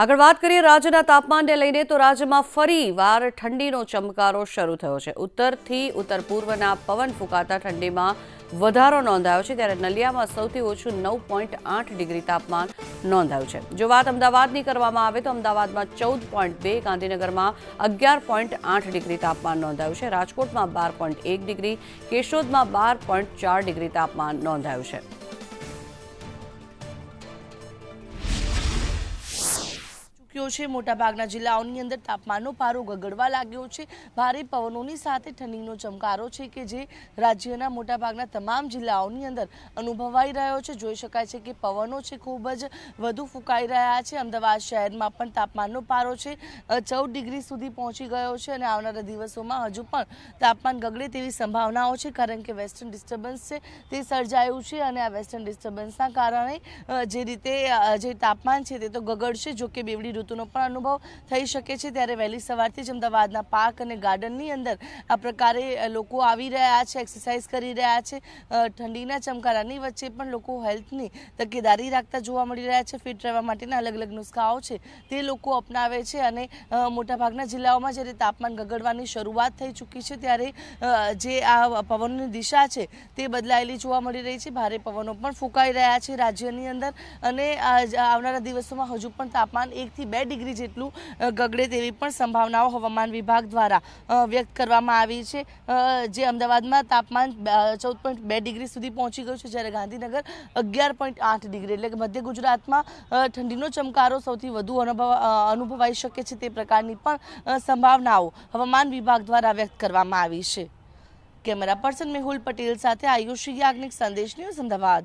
આગળ વાત કરીએ રાજ્યના તાપમાનને લઈને તો રાજ્યમાં ફરીવાર ઠંડીનો ચમકારો શરૂ થયો છે। ઉત્તરથી ઉત્તર પૂર્વના પવન ફૂંકાતા ઠંડીમાં વધારો નોંધાયો છે, ત્યારે નલિયામાં સૌથી ઓછું 9.8 ડિગ્રી તાપમાન નોંધાયું છે। જો વાત અમદાવાદની કરવામાં આવે તો અમદાવાદમાં 14.2, ગાંધીનગરમાં 11.8 ડિગ્રી તાપમાન નોંધાયું છે, રાજકોટમાં 12.1 ડિગ્રી, કેશોદમાં 12.4 ડિગ્રી તાપમાન નોંધાયું છે। મોટાભાગના જિલ્લાઓની અંદર તાપમાનનો પારો ગગડવા લાગ્યો છે। ભારે પવનોની સાથે ઠંડીનો ચમકારો છે કે જે રાજ્યના મોટાભાગના તમામ જિલ્લાઓની અંદર અનુભવાઈ રહ્યો છે। જોઈ શકાય છે કે પવનો છે ખૂબ જ વધુ ફૂંકાઈ રહ્યા છે। અમદાવાદ શહેરમાં પણ તાપમાનનો પારો છે 14 ડિગ્રી સુધી પહોંચી ગયો છે અને આવનારા દિવસોમાં હજુ પણ તાપમાન ગગડે તેવી સંભાવનાઓ છે, કારણ કે વેસ્ટર્ન ડિસ્ટર્બન્સ છે તે સર્જાયું છે અને આ વેસ્ટર્ન ડિસ્ટર્બન્સના કારણે જે રીતે જે તાપમાન છે તે તો ગગડશે। જો કે બેવડી ઋતુનો પણ અનુભવ થઈ શકે છે, ત્યારે વહેલી સવારથી જ અમદાવાદના પાર્ક અને ગાર્ડનની અંદર આ પ્રકારે લોકો આવી રહ્યા છે, એક્સરસાઇઝ કરી રહ્યા છે। ઠંડીના ચમકારાની વચ્ચે પણ લોકો હેલ્થની તકેદારી રાખતા જોવા મળી રહ્યા છે। ફિટ રહેવા માટેના અલગ અલગ નુસ્ખાઓ છે તે લોકો અપનાવે છે અને મોટાભાગના જિલ્લાઓમાં જ્યારે તાપમાન ગગડવાની શરૂઆત થઈ ચૂકી છે, ત્યારે જે આ પવનની દિશા છે તે બદલાયેલી જોવા મળી રહી છે। ભારે પવનો પણ ફૂંકાઈ રહ્યા છે રાજ્યની અંદર અને આવનારા દિવસોમાં હજુ પણ તાપમાન 1 થી 2 ડિગ્રી જેટલું ગગડે તેવી પણ સંભાવનાઓ હવામાન વિભાગ દ્વારા વ્યક્ત કરવામાં આવી છે। જે અમદાવાદમાં તાપમાન 14.2 ડિગ્રી સુધી પહોંચી ગયું છે, જ્યારે ગાંધીનગર 11.8 ડિગ્રી, એટલે કે મધ્ય ગુજરાતમાં ઠંડીનો ચમકારો સૌથી વધુ અનુભવાઈ શકે છે તે પ્રકારની પણ સંભાવનાઓ હવામાન વિભાગ દ્વારા વ્યક્ત કરવામાં આવી છે। કેમેરા પર્સન મેહુલ પટેલ સાથે આયુષી યાજ્ઞિક, સંદેશ ન્યૂઝ, અમદાવાદ।